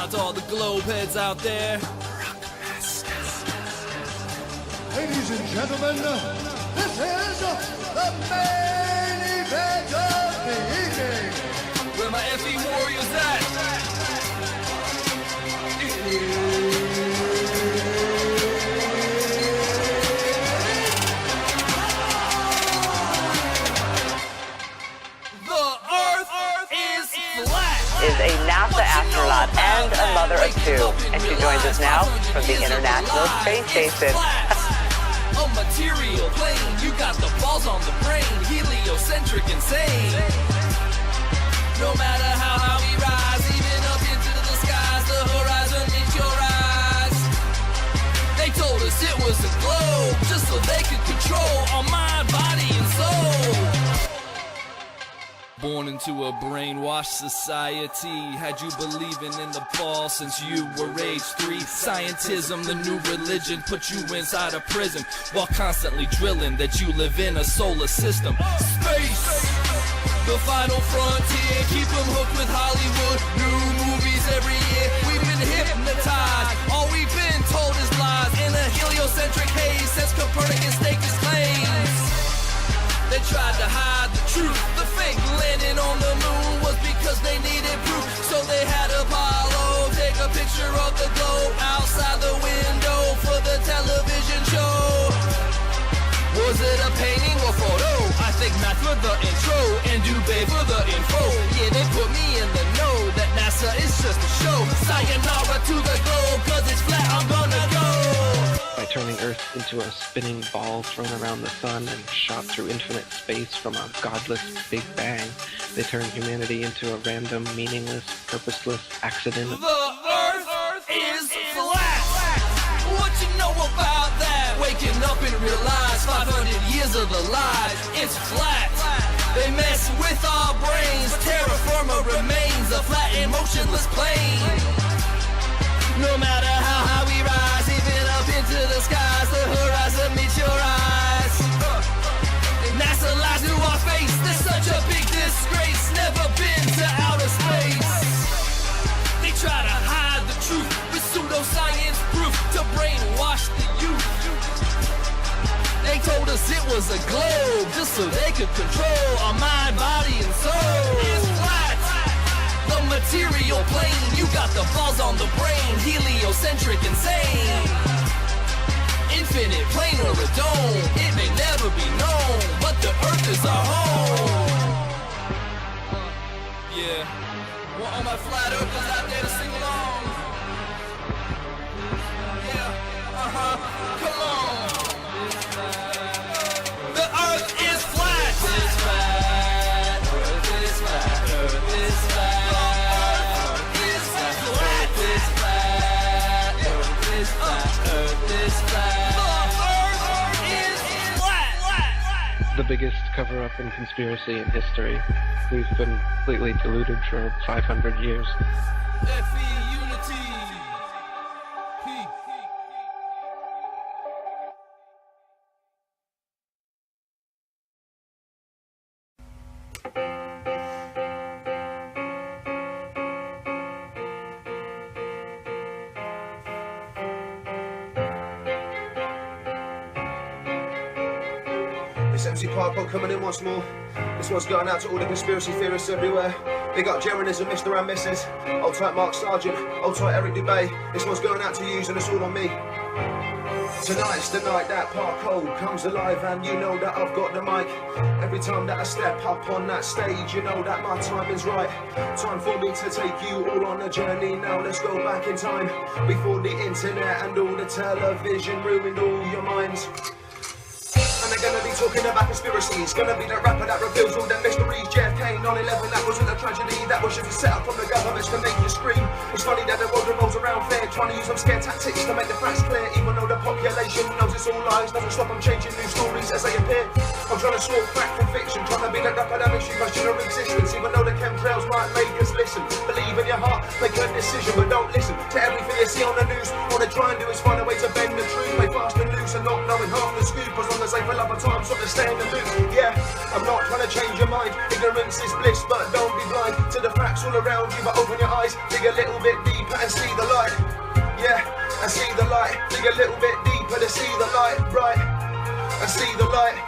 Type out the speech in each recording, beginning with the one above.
out to all the globe heads out there. Ladies and gentlemen, this is the main event of the evening. Where my FE Warriors at? The Earth is flat. Is a NASA astronaut and a mother of two, and she joins us now from the International Space Station. A material plane, you got the balls on the brain, heliocentric insane. No matter how high we rise, even up into the skies, the horizon meets your eyes. They told us it was a globe, just so they could control our mind, body, and soul. Born into a brainwashed society, had you believing in the ball since you were age 3. Scientism, the new religion, put you inside a prison while constantly drilling that you live in a solar system. Space, the final frontier, keep them hooked with Hollywood. New movies every year, we've been hypnotized. All we've been told is lies in a heliocentric haze since Copernicus staked his claims. They tried to hide the truth. The fake landing on the moon was because they needed proof. So they had Apollo take a picture of the globe outside the window for the television show. Was it a painting or photo? I think Matt for the intro and Dubé for the info. Yeah, they put me in the know that NASA is just a show. Sayonara to the globe, cause it's flat, I'm gonna go. By turning Earth into a spinning ball thrown around the sun and shot through infinite space from a godless Big Bang, they turn humanity into a random, meaningless, purposeless accident. The Earth is flat. What you know about that? Waking up and realize 500 years of the lies, it's flat. They mess with our brains. Terra firma remains a flat and motionless plane. No matter how high we rise, even up into the skies, the horizon meets your eyes. NASA lies to our face, there's such a big disgrace. Never been to outer space. They try to hide the truth with pseudoscience proof to brainwash the youth. They told us it was a globe just so they could control our mind, body, and soul. It's flat. The material plane, you got the balls on the brain, heliocentric insane. Infinite plane or a dome, it may never be known, but the Earth is our home. Yeah, want all my flat earthers out there to sing along. Yeah, come on. The Earth is flat. It's flat. Earth is flat. Earth is flat. The biggest cover-up and conspiracy in history. We've been completely deluded for 500 years. FE Unity. It's MC Parko coming in once more. This one's going out to all the conspiracy theorists everywhere. Big up Jerenism, Mr. and Mrs. Old tight Mark Sargent, old tight Eric Dubé. This one's going out to you and it's all on me. Tonight's the night that Parko comes alive and you know that I've got the mic. Every time that I step up on that stage, you know that my time is right. Time for me to take you all on a journey. Now let's go back in time, before the internet and all the television ruined all your minds. And they're gonna be talking about conspiracies. Gonna be the rapper that reveals all the mysteries. JFK 9/11, that wasn't a tragedy. That was just a setup from the governments to make you scream. It's funny that the world revolves around fear, trying to use some scare tactics to make the facts clear. Even though the population knows it's all lies, doesn't stop them changing new stories as they appear. I'm trying to sort fact from fiction, trying to be the rapper that makes you question your existence. Even though the chemtrails might make us listen, believe in your heart, make a decision, but don't listen to everything you see on the news. All they try and do is find a way to bend the truth, play fast and loose. to not knowing half the scoop. As long as they fill up a time slot, they stay in the loop. Yeah, I'm not trying to change your mind. Ignorance is bliss, but don't be blind to the facts all around you. But open your eyes, dig a little bit deeper and see the light. Yeah, and see the light. Dig a little bit deeper to see the light, right? And see the light.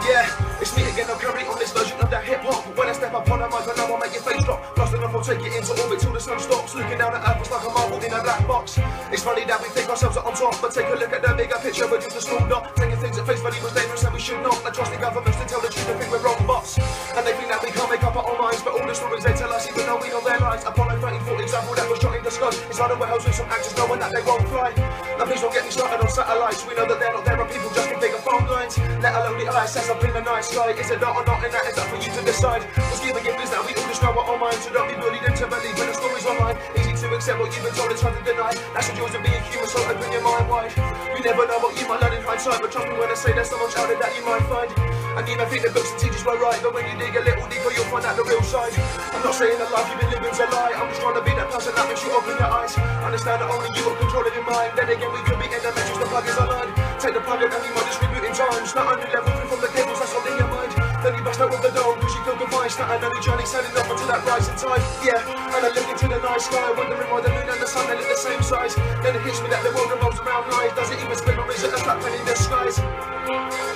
Yeah, it's me again, I'll carry on this version of that hip-hop. When I step up on a mic, I know I'll make your face drop. Fast enough, I'll take it into orbit till the sun stops. Looking down at Earth, it's like a marble in a black box. It's funny that we think ourselves are on top, but take a look at the bigger picture, we're just a small dot. Taking things at face value was dangerous and we should not. I trust the governments to tell the truth, they think we're wrong bots. And they think that we can't make up our own minds, but all the stories they tell us, even though we know their lies. Apollo 13, for example, that was shot in the sky. It's like the warehouse with some actors knowing that they won't fly. Now please don't get me started on satellites. We know that they're not there, and people just with bigger phone lines. Let alone the ISS up in the night sky. Is it not or not, and that is up for you to decide. What's giving it is that we all just know what our minds. So don't be bullied into believing the stories online. Easy to accept what you've been told, it's hard to deny. That's the joys of being human, so open your mind wide. You never know what you might learn in hindsight, but trust me when I say there's so much out there that you might find. And even think the books and teachers were right, but when you dig a little deeper, you'll find out the real side. I'm not saying that life you've been living's a lie. I'm just trying to be that person that makes you open your eyes. Understand that only you got control of your mind. Then again, we could be in the matrix, the plug is aligned. Take the plug and you might just reboot in times. Not only level 3 from the cables, that's all in your mind. Then you bust out with the dome, cause you feel confined. Start another journey, sailing up until that rising tide. Yeah, and I look into the night sky, wondering why the moon and the sun, they look the same size. Then it hits me that the world revolves around life. Does it even spin or is it a flat plane in disguise?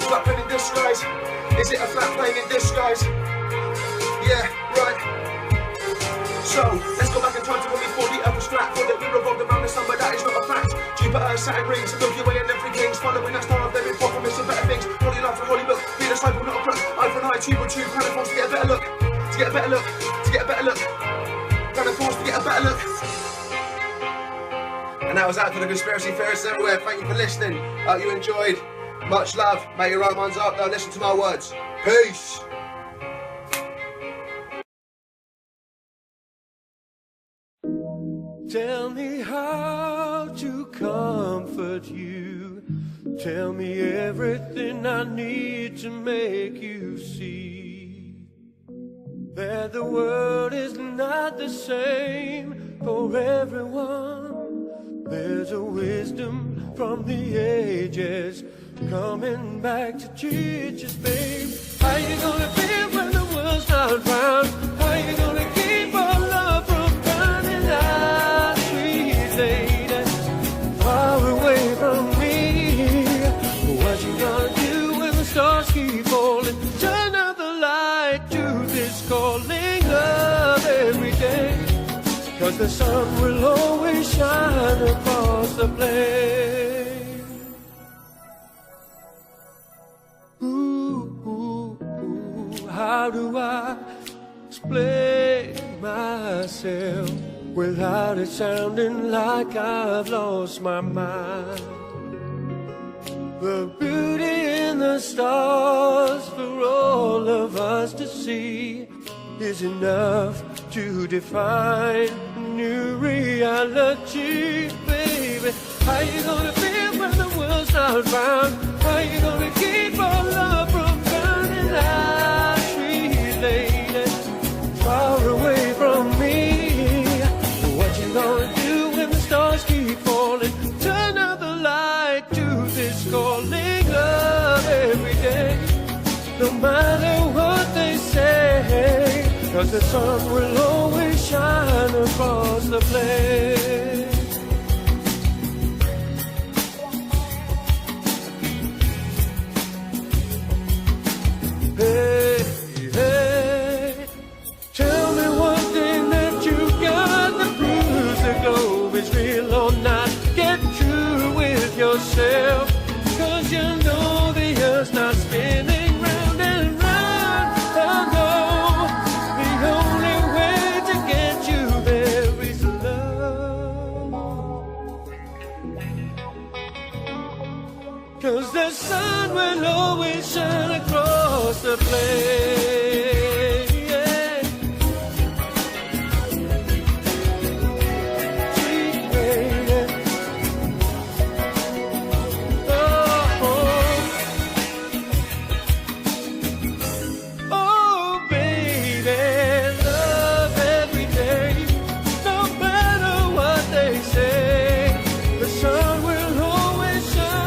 Flat plane in disguise. Is it a flat plane in disguise? Yeah, right. So, let's go back in time to when we thought the earth was flat. Thought that we revolved around the sun, but that is not a fact. Jupiter, Saturn rings, Milky Way and every kings. Following that star, they've been far from missing better things. Holy life and holy book, be the cycle, not a crook. Eye for an eye, tube on tube, planet force to get a better look. To get a better look, to get a better look. Planet force to get a better look. And that was out to the conspiracy theorists everywhere. Thank you for listening. Hope you enjoyed. Much love. Make your own minds up. Now listen to my words. Peace. Tell me how to comfort you. Tell me everything I need to make you see that the world is not the same for everyone. There's a wisdom from the ages coming back to teach us, babe. How you gonna feel when the world's not round? How you gonna keep our love from burning out, sweet lady, far away from me? What you gonna do when the stars keep falling? Turn out the light to this calling love every day, 'cause the sun will always shine across the plain. How do I explain myself without it sounding like I've lost my mind? The beauty in the stars for all of us to see is enough to define new reality, baby. How you gonna feel when the world's not round? How you gonna keep our love from burning out, sweet lady, far away from me? What you gonna do when the stars keep falling? Turn out the light to this calling love every day, no matter what they say, 'cause the sun will always shine across the plain. Hey, hey, tell me one thing that you got to prove the globe is real or not. Get true with yourself, 'cause you know the earth's not spinning round and round. I know the only way to get you there is love, 'cause the sun will always shine across the plain. Yeah. Sweet lady. Oh, oh. Oh, baby, love every day, no matter what they say. The sun will always shine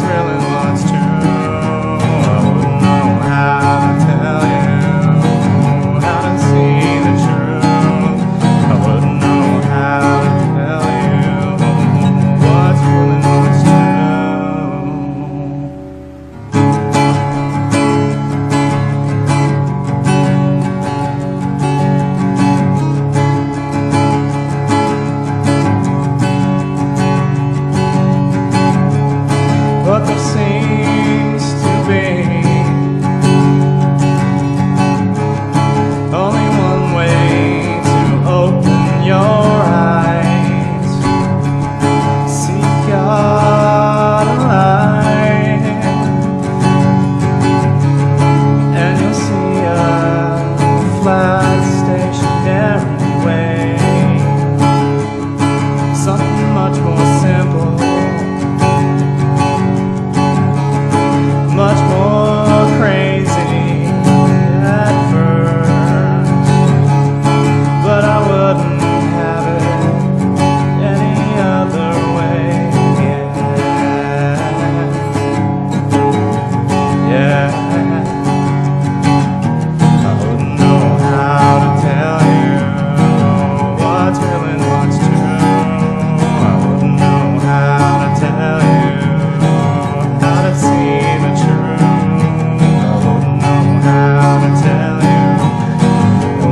really what's true. I wouldn't know how to tell you, how to see the truth. I wouldn't know how to tell you what's really what's true. But there seems to be only one way to open your eyes. See God alive, and you'll see a flat stationary way, something much more simple, much more crazy at first, but I wouldn't have it any other way. Yeah, I wouldn't know how to tell you what's real and what's true. I wouldn't know how to tell you how to see the truth. I wouldn't know how to tell you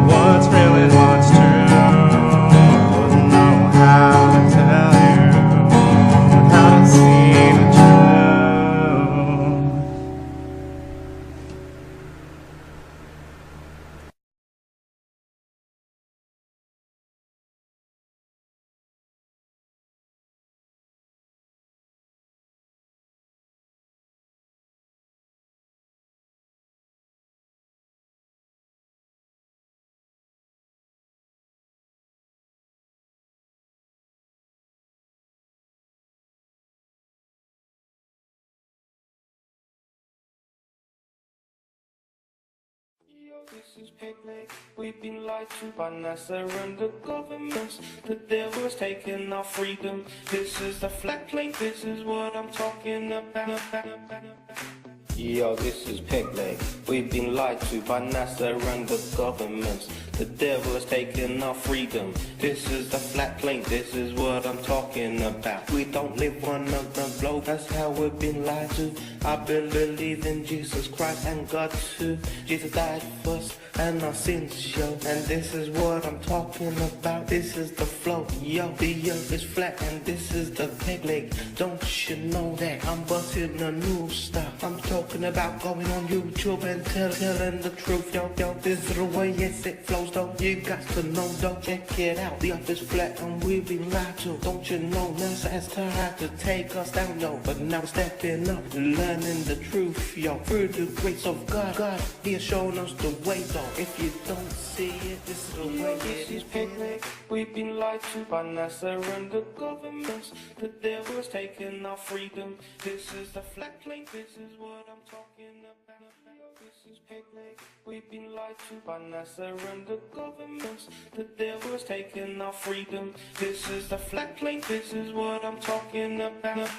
what's real and what's true. I wouldn't know how to tell you how to see the truth. This is picnic. We've been lied to by NASA and the governments. The devil has taken our freedom. This is the flat plate. This is what I'm talking about. Yo, this is picnic. We've been lied to by NASA and the governments. The devil has taken our freedom. This is the flat plate. This is what I'm talking about. We don't live on the globe. That's how we've been lied to. I believe in Jesus Christ and God too. Jesus died for us and our sins, yo. And this is what I'm talking about. This is the flow, yo. The earth is flat and this is the peg leg. Don't you know that I'm busting a new stuff? I'm talking about going on YouTube and telling the truth, yo. This is the way, yes, it flows, though. You got to know, though. Check it out. The earth is flat and we've been lied to. Don't you know NASA has tried to take us down, yo. But now we're stepping up, learning the truth, yo. Through the grace of God, He has shown us the way, though. If you don't see it, this is the way it is. Picnic. We've been lied to by NASA and the governments. The devil has taken our freedom. This is the flat plate. This is what I'm talking about. This is picnic. We've been lied to by NASA and the governments. The devil has taken our freedom. This is the flat plate. This is what I'm talking about.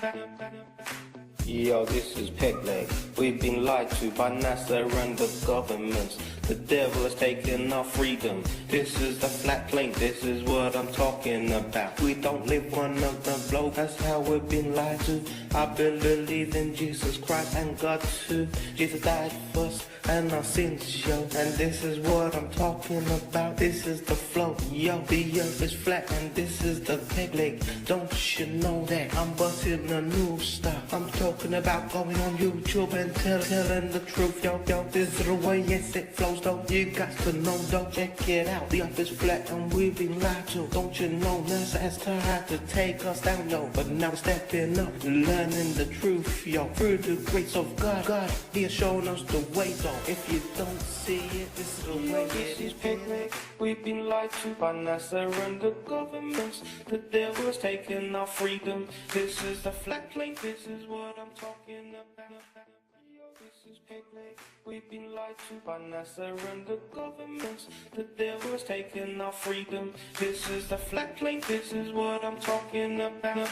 Yo, this is picnic. We've been lied to by NASA and the governments. The devil has taken our freedom. This is the flat plate. This is what I'm talking about. We don't live on the globe. That's how we've been lied to. I believe in Jesus Christ and God too. Jesus died for us and our sins, yo. And this is what I'm talking about. This is the flow, yo. The earth is flat and this is the peg leg. Don't you know that I'm busting a new stuff? I'm talking about going on YouTube and telling the truth, yo. This is the way, yes, it flows, though. You got to know, though. Check it out. The earth is flat and we've been lied to. Don't you know NASA has tried to take us down, yo. But now we're stepping up, learning the truth, yo. Through the grace of God, He has shown us the way, though. If you don't see it, this is the way it is. Picnic. We've been lied to by NASA and the governments. The devil has taken our freedom. This is the flat plate. This is what I'm talking about. This is picnic. We've been lied to by NASA and the governments. The devil has taken our freedom. This is the flat plate. This is what I'm talking about.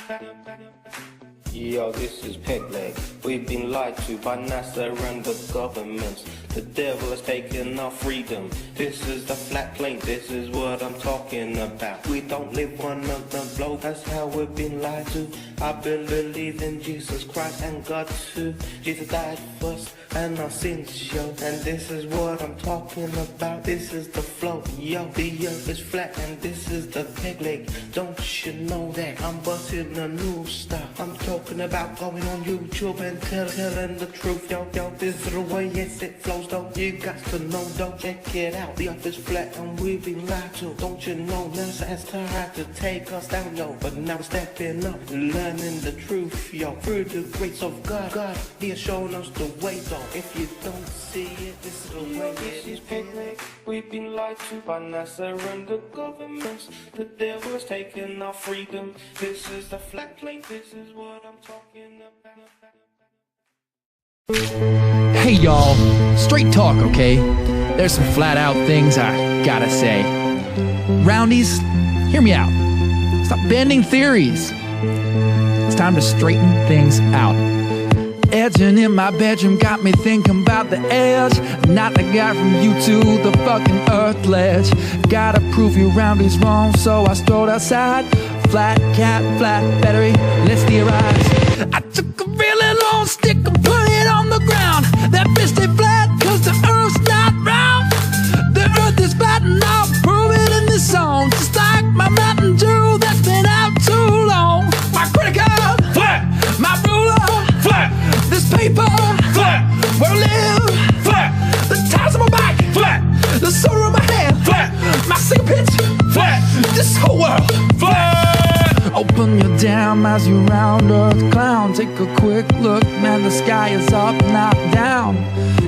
Yo, this is Pegleg. We've been lied to by NASA and the governments. The devil has taken our freedom. This is the flat plane, this is what I'm talking about. We don't live on the globe, that's how we've been lied to. I've been believing Jesus Christ and God too. Jesus died for us and our sins, yo. And this is what I'm talking about. This is the flow, yo. The earth is flat and this is the peg leg. Don't you know that I'm busting a new style? I'm talking about going on YouTube and telling the truth, yo. This is the way, yes, it flows, though. You got to know, don't check it out. The earth is flat and we've been lied to. Don't you know, NASA has tried to take us down, yo. But now we're stepping up, learning the truth, yo. Through the grace of God, He has shown us the way, though. If you don't see it, this is the way it is. Picnic. We've been lied to by NASA and the governments. The devil has taken our freedom. This is the flat plane, this is what I'm talking about. Hey y'all, straight talk, okay? There's some flat out things I gotta say. Roundies, hear me out. Stop bending theories. It's time to straighten things out. Edging in my bedroom got me thinking about the edge. Not the guy from YouTube, the fucking earth ledge. Gotta prove you roundies wrong, so I strolled outside. Flat cat, flat battery, let's theorize. I took a really long stick and put it on the ground. That bitch stay flat cause the earth's not round. The earth is flat and I'll prove it in this song. Just like my Mountain Dew that's been out too long. My credit card, flat. My ruler, flat. This paper, flat. Where I live, flat. The tires on my back, flat. The soda in my hand, flat. My single pitch, flat. This whole world, flat. Open your damn eyes, you round earth clown. Take a quick look, man, the sky is up, not down.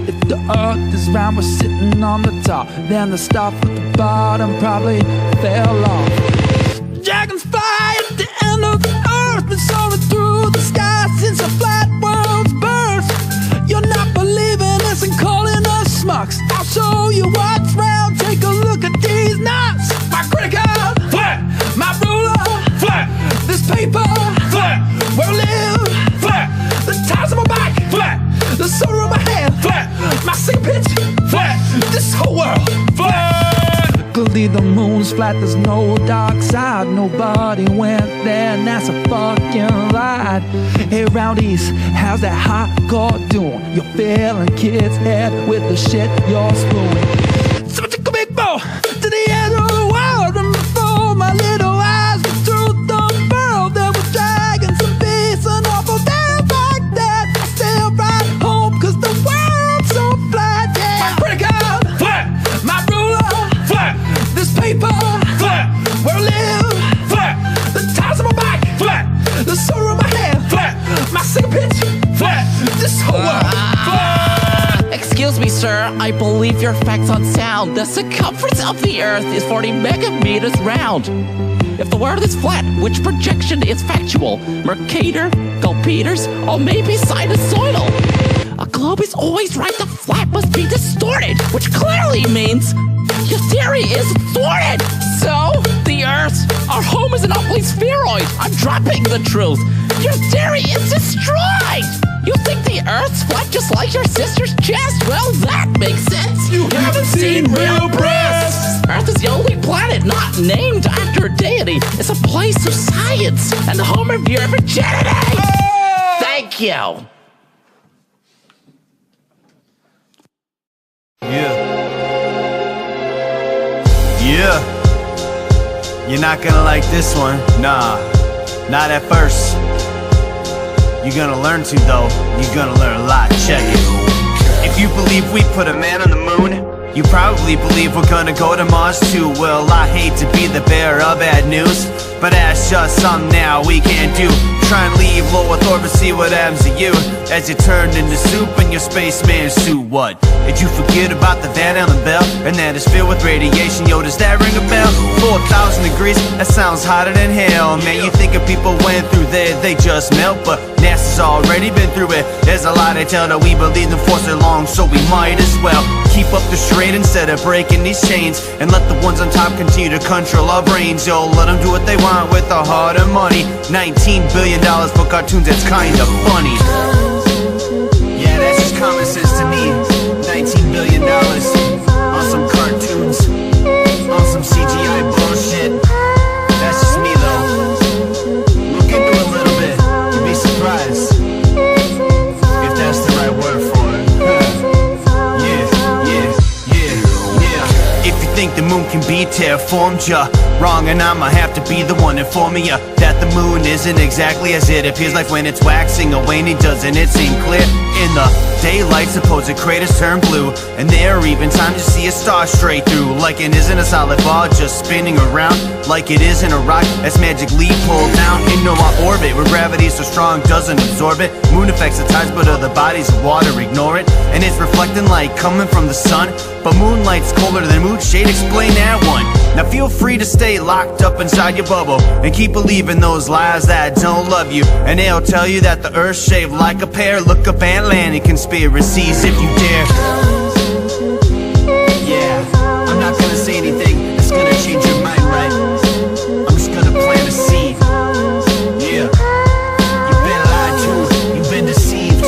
If the earth is round, we're sitting on the top. Then the stuff at the bottom probably fell off. Dragons fly at the end of the earth, been soaring through the sky since a flat world's birth. You're not believing us and calling us schmucks. I'll show you what's round, take a look at these nuts. My credit card, flat. My ruler, flat. This paper, flat. Where I live, flat. The tires on my back, flat. The soda in my hand, flat. My single pitch, flat. This whole world, flat. Luckily the moon's flat, there's no dark side. Nobody went there, and that's a fucking lied. Hey roundies, how's that hardcore doing? You're filling kids' head with the shit you're spewing. So I took a big bow to the edge of the world, and before my little eyes were through the world, there were dragons and beasts and awful things like that. I still ride home cause the world's so flat, yeah. My credit card, flat. My ruler, flat. This paper, flat. Where I live, flat. The tires on my back, flat. The soda in my hand, flat. My single pitch, flat. This whole world, flat. Excuse me, sir, I believe your facts unsound. The circumference of the Earth is 40 megameters round. If the world is flat, which projection is factual? Mercator, Gulpeters, or maybe sinusoidal? A globe is always right, the flat must be distorted, which clearly means your theory is thwarted. So, the Earth, our home is an ugly spheroid. I'm dropping the truth. Your theory is destroyed. You think the Earth's flat just like your sister's chest? Well, that makes sense. You haven't seen real breasts. Earth is the only planet not named after a deity. It's a place of science and the home of your virginity. Thank you. Yeah. You're not gonna like this one. Nah, not at first. You're gonna learn to though. You're gonna learn a lot. Check it. If you believe we put a man on the moon, you probably believe we're gonna go to Mars too. Well, I hate to be the bearer of bad news, but that's just something now we can't do. Try and leave low Earth orbit, see what happens to you as you turn into soup in your spaceman suit. What? Did you forget about the Van Allen bell? And that is filled with radiation. Yo, does that ring a bell? 4,000 degrees, that sounds hotter than hell. Man, you think if people went through there, they just melt, but NASA's already been through it. There's a lot I tell that we believe in for so long, so we might as well keep up the charade instead of breaking these chains, and let the ones on top continue to control our brains. Yo, let them do what they want with our hard earned money. $19 billion for cartoons, that's kinda funny. Yeah, that's just common sense to me. $19 billion on some cartoons, on some CGI bullshit. That's just me though. Look into it a little bit, you'd be surprised if that's the right word for it. If you think the moon can be terraformed, you're wrong, and I'ma have to be the one informing ya that the moon isn't exactly as it appears like when it's waxing or waning. Doesn't it seem clear? In the daylight, supposed craters turn blue, and there are even times you see a star straight through, like it isn't a solid ball just spinning around, like it isn't a rock that's magically pulled down into our orbit, where gravity so strong doesn't absorb it. Moon affects the tides, but other bodies of water ignore it, and it's reflecting light coming from the sun, but moonlight's colder than moon shade. Explain that one. Now feel free to stay locked up inside your bubble and keep believing those lies that don't love you, and they'll tell you that the earth's shaped like a pear. Look up Atlantic conspiracies if you dare. Yeah, I'm not gonna say anything that's gonna change your mind, right? I'm just gonna plant a seed. Yeah, you've been lied to, you've been deceived,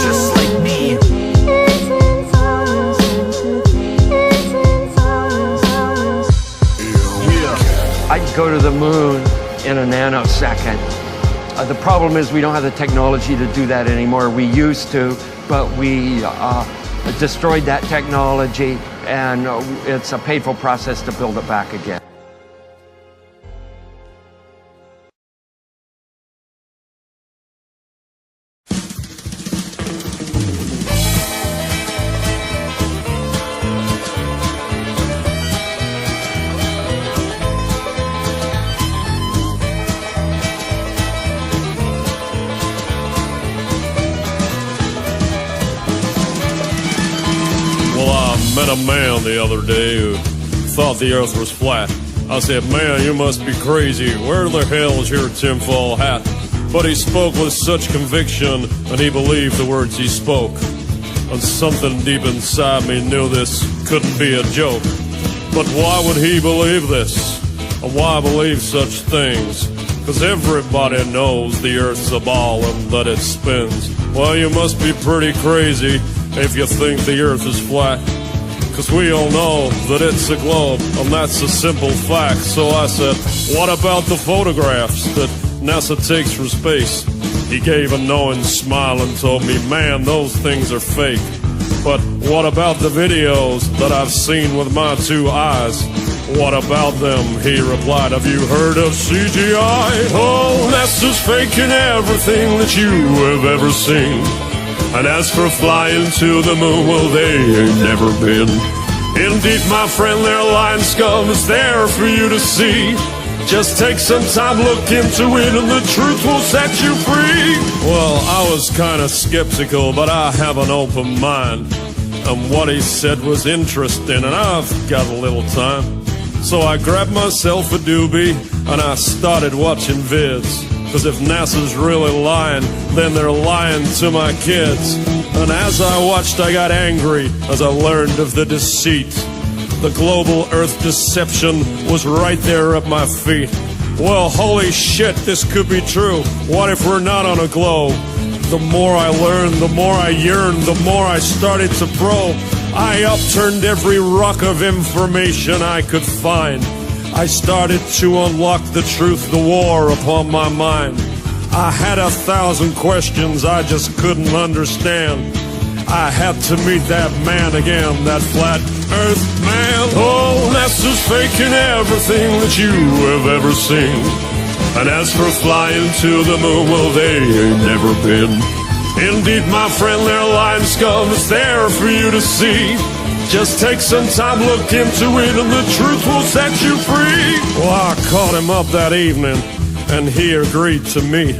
just like me. I'd go to the moon in a nanosecond. The problem is we don't have the technology to do that anymore. We used to, but we destroyed that technology, and it's a painful process to build it back again. Met a man the other day who thought the earth was flat. I said, man, you must be crazy. Where the hell is your tinfoil hat? But he spoke with such conviction, and he believed the words he spoke. And something deep inside me knew this couldn't be a joke. But why would he believe this? And why believe such things? 'Cause everybody knows the earth's a ball and that it spins. Well, you must be pretty crazy if you think the earth is flat. 'Cause we all know that it's a globe, and that's a simple fact. So I said, what about the photographs that NASA takes from space? He gave a knowing smile and told me, man, those things are fake. But what about the videos that I've seen with my two eyes? What about them? He replied, have you heard of CGI? Oh, NASA's faking everything that you have ever seen. And as for flying to the moon, well, they ain't never been. Indeed, my friend, their lying scum is there for you to see. Just take some time, look into it, and the truth will set you free. Well, I was kind of skeptical, but I have an open mind. And what he said was interesting, and I've got a little time. So I grabbed myself a doobie, and I started watching vids. 'Cause if NASA's really lying, then they're lying to my kids. And as I watched, I got angry as I learned of the deceit. The global Earth deception was right there at my feet. Well, holy shit, this could be true. What if we're not on a globe? The more I learned, the more I yearned, the more I started to probe. I upturned every rock of information I could find. I started to unlock the truth, the war upon my mind. I had 1,000 questions I just couldn't understand. I had to meet that man again, that flat earth man. Oh, NASA's faking everything that you have ever seen. And as for flying to the moon, well, they ain't never been. Indeed, my friend, their lying scum is there for you to see. Just take some time, look into it, and the truth will set you free. Well, I caught him up that evening, and he agreed to meet.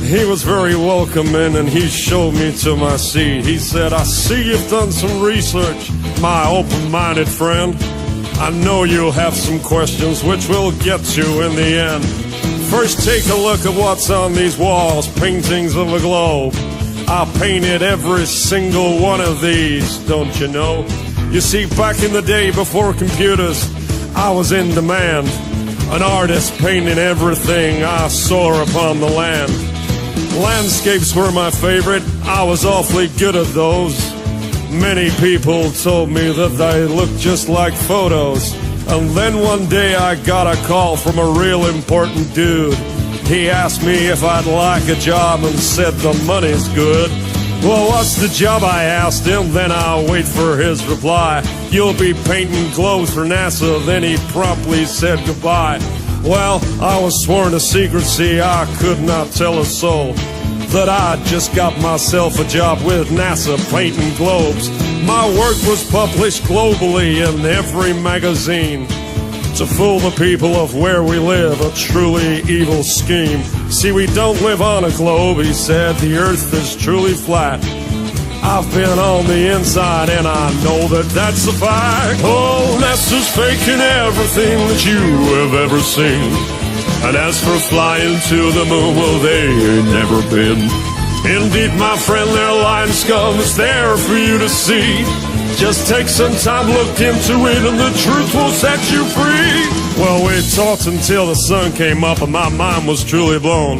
He was very welcoming, and he showed me to my seat. He said, I see you've done some research, my open-minded friend. I know you'll have some questions, which we'll get to in the end. First, take a look at what's on these walls, paintings of a globe. I painted every single one of these, don't you know? You see, back in the day before computers, I was in demand. An artist painting everything I saw upon the land. Landscapes were my favorite, I was awfully good at those. Many people told me that they looked just like photos. And then one day I got a call from a real important dude. He asked me if I'd like a job and said the money's good. Well, what's the job, I asked him, then I'll wait for his reply. You'll be painting globes for NASA, then he promptly said goodbye. Well, I was sworn to secrecy, I could not tell a soul that I just got myself a job with NASA painting globes. My work was published globally in every magazine to fool the people of where we live, a truly evil scheme. See, we don't live on a globe, he said, the earth is truly flat. I've been on the inside and I know that that's a fact. Oh, NASA's faking everything that you have ever seen. And as for flying to the moon, well, they ain't never been. Indeed, my friend, their lying scum is there for you to see. Just take some time, look into it, and the truth will set you free. Well, we talked until the sun came up and my mind was truly blown.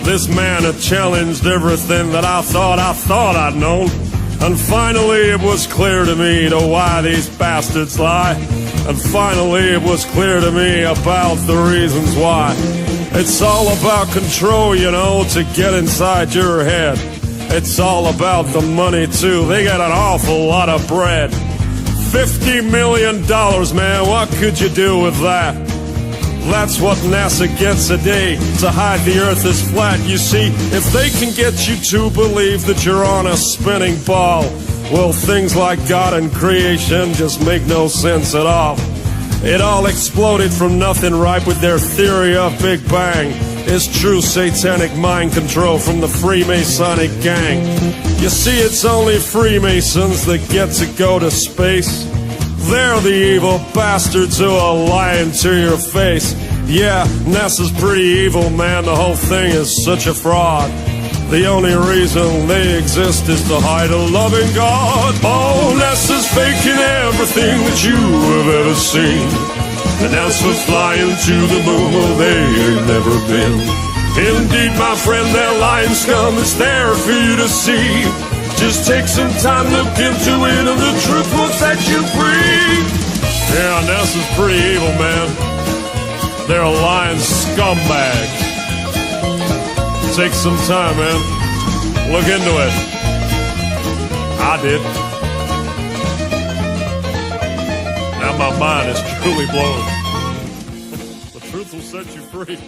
This man had challenged everything that I thought I'd known. And finally it was clear to me to why these bastards lie. And finally it was clear to me about the reasons why. It's all about control, you know, to get inside your head. It's all about the money too, they got an awful lot of bread. $50 million, man, what could you do with that? That's what NASA gets a day, to hide the earth is flat. You see, if they can get you to believe that you're on a spinning ball, well, things like God and creation just make no sense at all. It all exploded from nothing, right, with their theory of Big Bang. It's true satanic mind control from the Freemasonic gang. You see, it's only Freemasons that get to go to space. They're the evil bastards who are lying to your face. Yeah, NASA's pretty evil, man, the whole thing is such a fraud. The only reason they exist is to hide a loving God. Oh, NASA's faking everything that you have ever seen. And as for flying to the moon, well, they ain't never been. Indeed, my friend, their lying scum is there for you to see. Just take some time, look into it, and the truth will set you free. Yeah, NASA's pretty evil, man. They're a lying scumbag. Take some time, man. Look into it. I did. Now my mind is truly blown. The truth will set you free.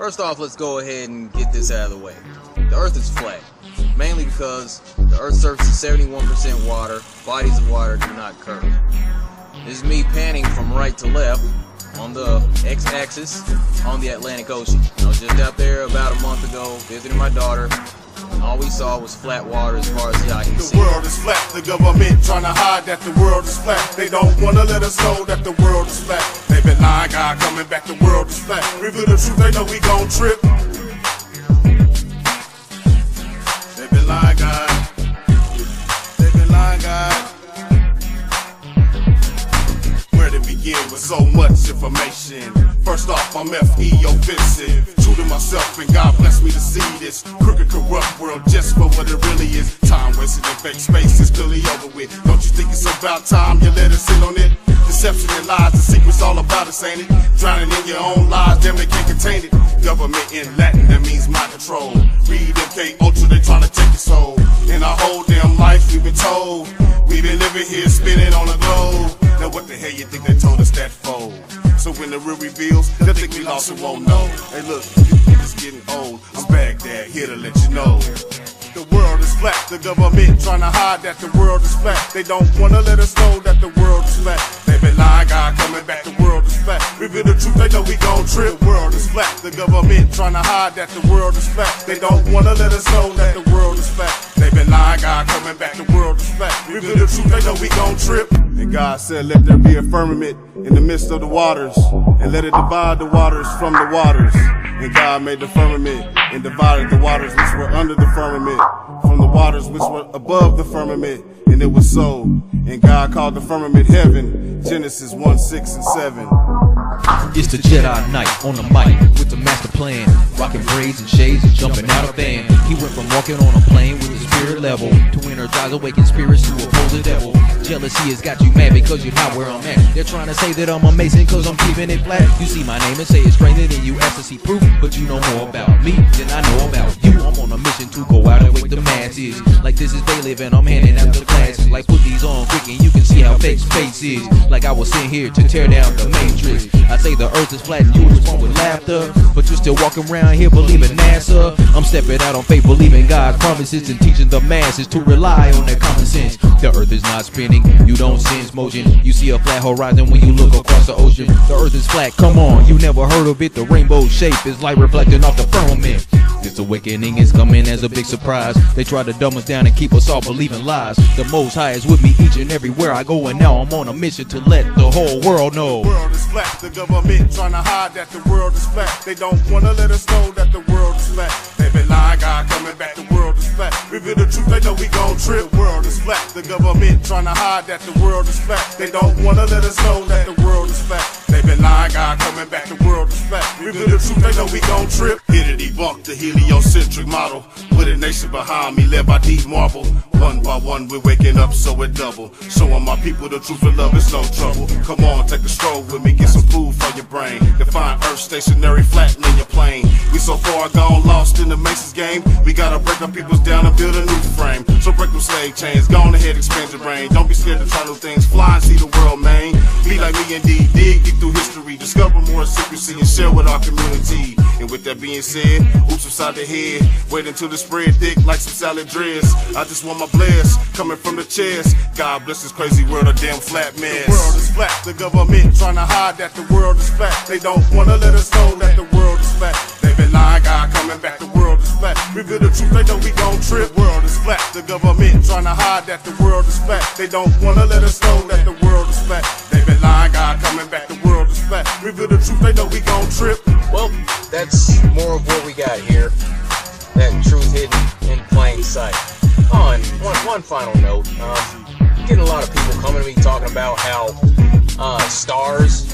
First off, let's go ahead and get this out of the way. The Earth is flat, mainly because the Earth's surface is 71% water, bodies of water do not curve. This is me panning from right to left on the x-axis on the Atlantic Ocean. I was just out there about a month ago visiting my daughter. All we saw was flat water as far as the eye can see. The world is flat, the government trying to hide that the world is flat. They don't want to let us know that the world is flat. They've been lying, God coming back, the world is flat. Reveal the truth, they know we gon' trip. They've been lying, God. They've been lying, God. Where to begin with so much information? First off, I'm F.E. offensive. True to myself, and God bless me to see this crooked, corrupt world just for what it really is. Time wasted in fake space is clearly over with. Don't you think it's about time you let us in on it? Deception and lies, the secret's all about us, ain't it? Drowning in your own lies, damn they can't contain it. Government in Latin, that means mind control. Read MK Ultra, they trying to take your soul. In our whole damn life, we've been told. We've been living here, spinning on the globe. Now what the hell you think they told us that for? So when the real reveals, they'll think we lost and won't know. Hey look, it's getting old. I'm Baghdad, here to let you know. The world is flat, the government trying to hide that the world is flat. They don't want to let us know that the world is flat. They've been lying, God coming back, the world is flat. Reveal the truth, they know we gon' trip. The world is flat, the government trying to hide that the world is flat. They don't want to let us know that the world is flat. They've been lying, God coming back, the world is flat. Reveal the truth, they know we gon' trip. And God said, let there be a firmament in the midst of the waters, and let it divide the waters from the waters. And God made the firmament and divided the waters which were under the firmament from the waters which were above the firmament. And it was so. And God called the firmament heaven. Genesis 1:6 and 7. It's the Jedi Knight on the mic with the master plan. Rocking braids and shades and jumping out of van. He went from walking on a plane with the spirit level to energize awakened spirits to oppose the devil. Jealousy has got you mad because you're not where I'm at. They're trying to say that I'm amazing cause I'm keeping it flat. You see my name and say it's stranger than you ask to see proof, but you know more about me than I know about you. I'm on a mission to go out and wake the masses. Like this is they live and I'm handing out the classes. Like put these on quick and you can see how fake space is. Like I was sent here to tear down the matrix. I say the earth is flat and you respond with laughter, but you're still walking around here believing NASA. I'm stepping out on faith, believing God's promises and teaching the masses to rely on their common sense. The earth is not spinning, you don't sense motion. You see a flat horizon when you look across the ocean. The earth is flat, come on, you never heard of it. The rainbow shape is light reflecting off the firmament. This awakening is coming as a big surprise. They try to dumb us down and keep us all believing lies. The Most High is with me each and everywhere I go, and now I'm on a mission to let the whole world know. The world is flat, the government trying to hide that the world is flat. They don't want to let us know that the world is flat. They've been lying, God coming back, the world is flat. Reveal the truth, they know we gon' trip. The world is flat, the government trying to hide that the world is flat. They don't want to let us know that the world is flat. They've been lying, God coming back, the world is flat. Reveal the truth, they know we gon' trip. Here to debunk the heliocentric model, with a nation behind me led by D Marble. One by one we're waking up so it double, showing my people the truth and love is no trouble. Come on, take a stroll with me, get some food for your brain. Define Earth stationary, flattening your plane. We so far gone lost in the Mason's game, we gotta break our peoples down and build a new frame. So break them slave chains, go on ahead, expand your brain. Don't be scared to try new things, fly and see the world, man. Be like me and D, dig deep through history, discover more secrecy and share with our community. And with that being said, hoops upside the head, wait until the spread thick like some salad dress. I just want my bless coming from the chest. God bless this crazy world, a damn flat mess. The world is flat, the government trying to hide that the world is flat. They don't want to let us know that the world is flat. They've been lying, God coming back, the world is flat. Reveal the truth, they know we gon' trip. The world is flat, the government trying to hide that the world is flat. They don't want to let us know that the world is flat. They've been lying, God coming back, the world is flat. Reveal the truth, they know we gon' trip. Well, that's more of what we got here. That truth hidden in plain sight. Oh, and one final note. Getting a lot of people coming to me talking about how stars,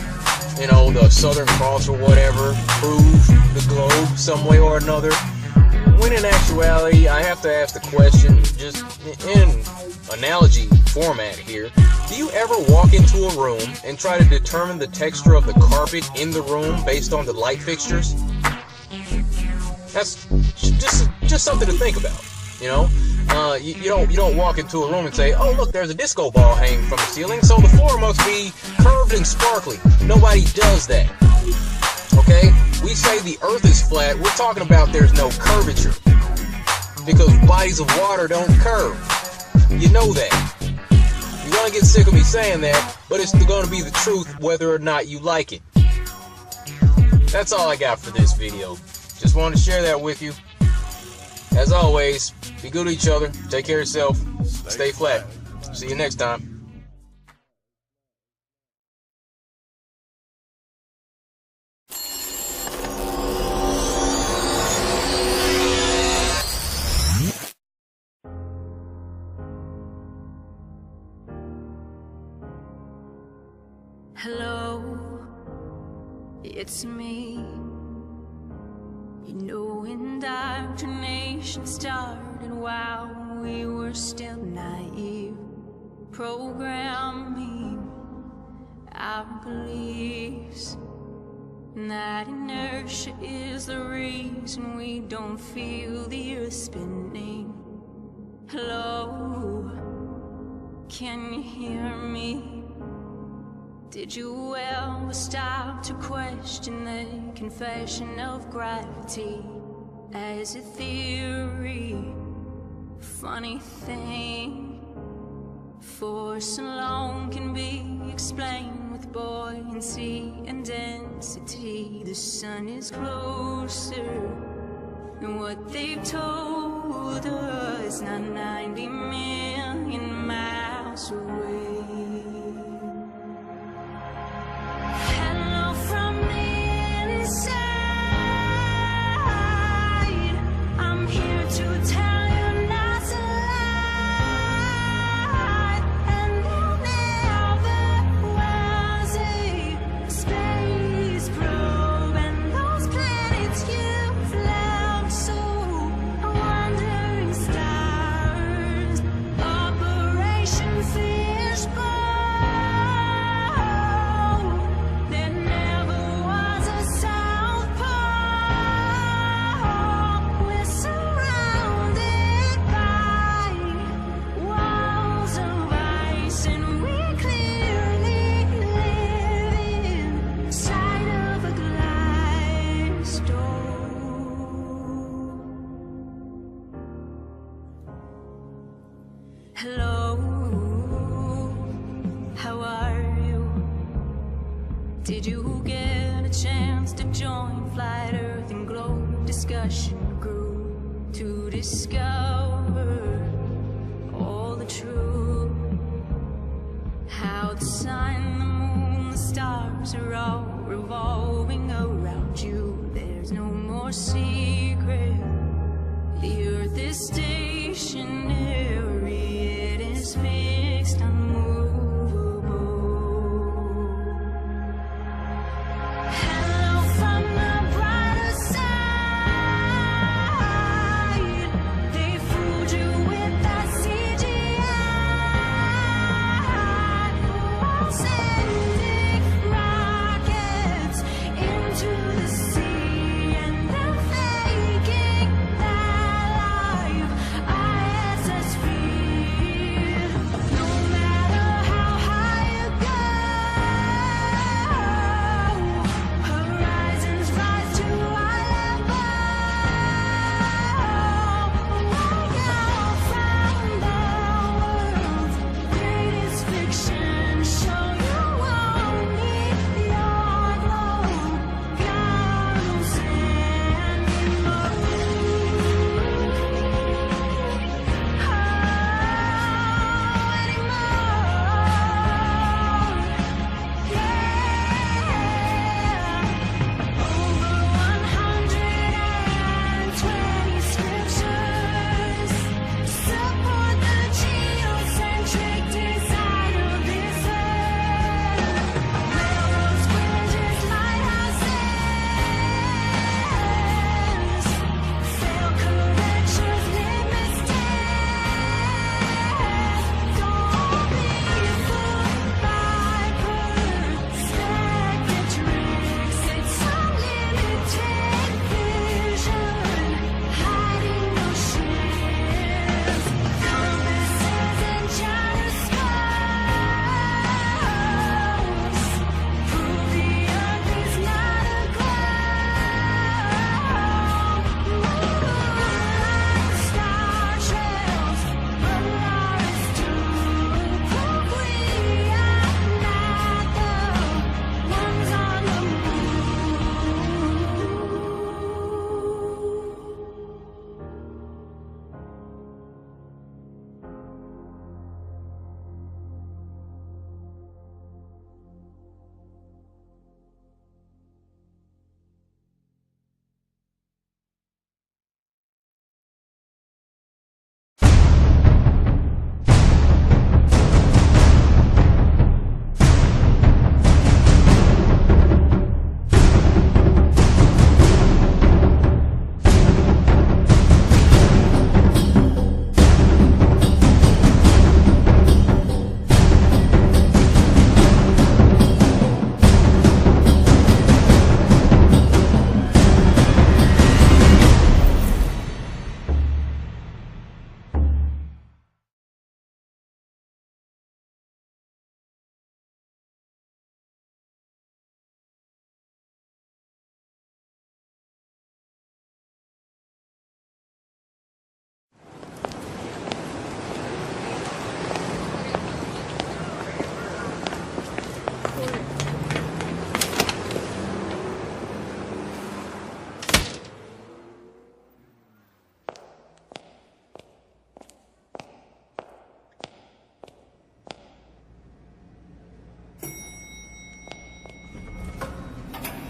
you know, the Southern Cross or whatever, prove the globe some way or another. When in actuality, I have to ask the question, just in analogy format here, do you ever walk into a room and try to determine the texture of the carpet in the room based on the light fixtures? That's just something to think about, you know? You don't walk into a room and say, oh look, there's a disco ball hanging from the ceiling, so the floor must be curved and sparkly. Nobody does that, okay? we say the earth is flat, we're talking about there's no curvature. Because bodies of water don't curve. You know that. You're gonna get sick of me saying that, but it's gonna be the truth whether or not you like it. That's all I got for this video. Just wanted to share that with you. As always, be good to each other, take care of yourself, stay flat. See you next time. Hello, it's me. You know, indoctrination started while we were still naive, programming our beliefs. And that inertia is the reason we don't feel the earth spinning. Hello, can you hear me? Did you ever stop to question the confession of gravity as a theory? Funny thing, force alone can be explained with buoyancy and density. The sun is closer than what they've told us, not 90 million miles away. Hello from the inside. I'm here to tell you not to lie. And there never was a space probe, and those planets you've left so wandering stars. Operation Fishbowl. Hello, how are you? Did you get a chance to join Flat Earth and Globe discussion group to discover all the truth? How the sun, the moon, the stars are all revolving around you. There's no more secret. The earth is stationary. It is fixed, unmovable. Hello from the brighter side. They fooled you with that CGI. Sending rockets into the sea, and they're faking that life ISS feed.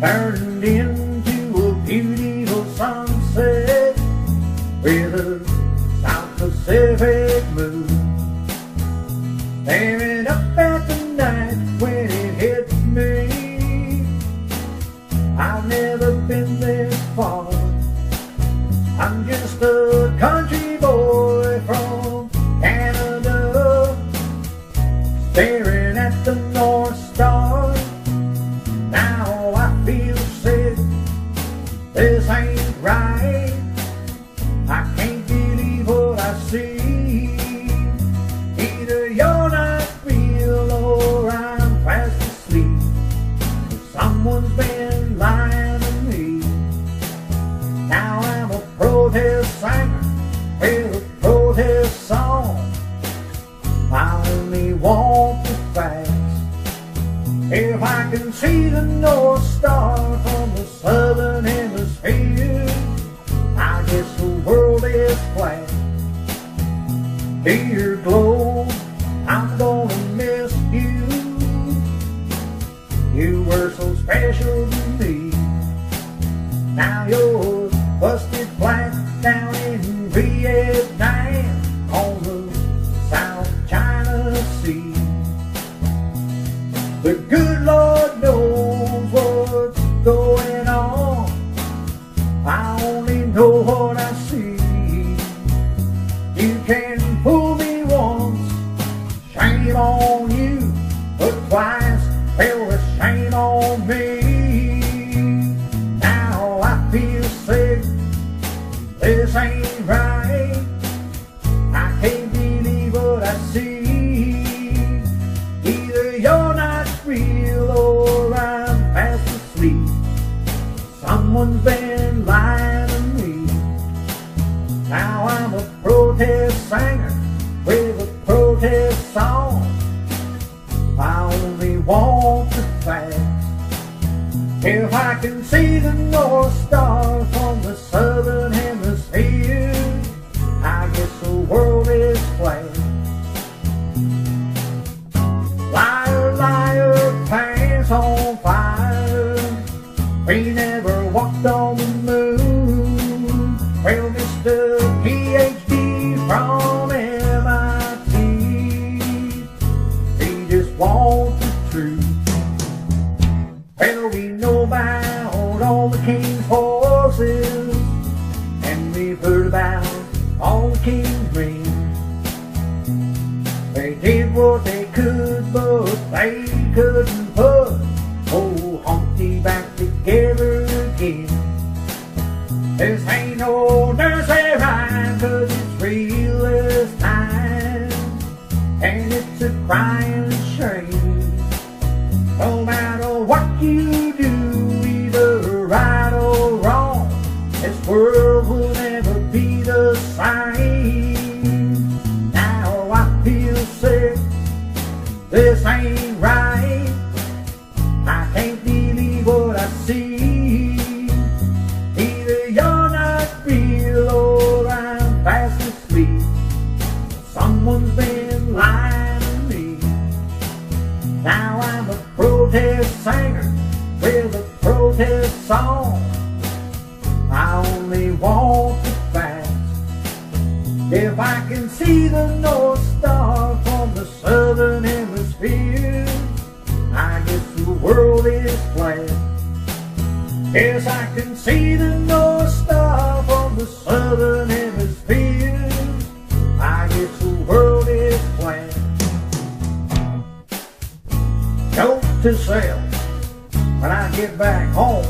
turned into a beautiful sunset with a South Pacific moon. Staring up at the night when it hit me. I've never been this far. I'm just a country boy from Canada, staring at the North Star. Now I feel sick, this ain't right. I can't believe what I see. Either you're not real or I'm fast asleep. Someone's been lying to me. Now I'm a protest singer with a protest song. I only want the facts. If I can see the North Star from the southern hemisphere, I guess the world is flat. Dear globe, I'm gonna miss you. You were so special to me. Now you're busted flat down in Vietnam on the South China Sea. The good Lord knows what's going on. I only know what I see. You can fool me once, shame on you, but twice, well, the shame on me. Now I feel sick, this ain't right. I can't believe what I see. Either you're not real or I'm fast asleep. Someone's been lying to me. Now I'm a protest singer with a protest song. I only want the facts. If I can see the North Star from the southern hemisphere, I guess the world is flat. Liar, liar, pants on fire. We never walked on the moon. Well, Mr. PhD from MIT, we just want the truth. Well, we know about all the king's horses, and we've heard about all the king's rings. They did what they could, but they couldn't put old Humpty back together again. This ain't no nursery rhyme, 'cause it's real this time, and it's a crying shame. No matter what you do, either right or wrong, this world will never be the same. Now I feel sick, this ain't right. I can't believe what I see. Either you're not real or I'm fast asleep. Someone's been lying to me. Now I'm a protest singer with a protest song. I only want the facts. If I can see the North Star from the southern hemisphere, I guess the world is flat. Yes, I can see the North Star from the southern hemisphere. I guess the world is flat. Note to self, when I get back home,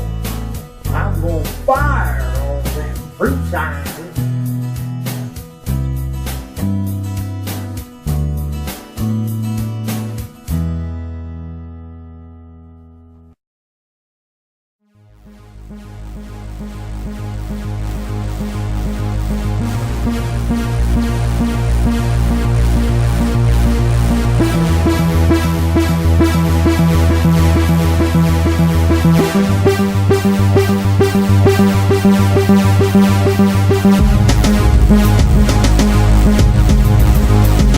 I'm gonna fire all them fruit signs.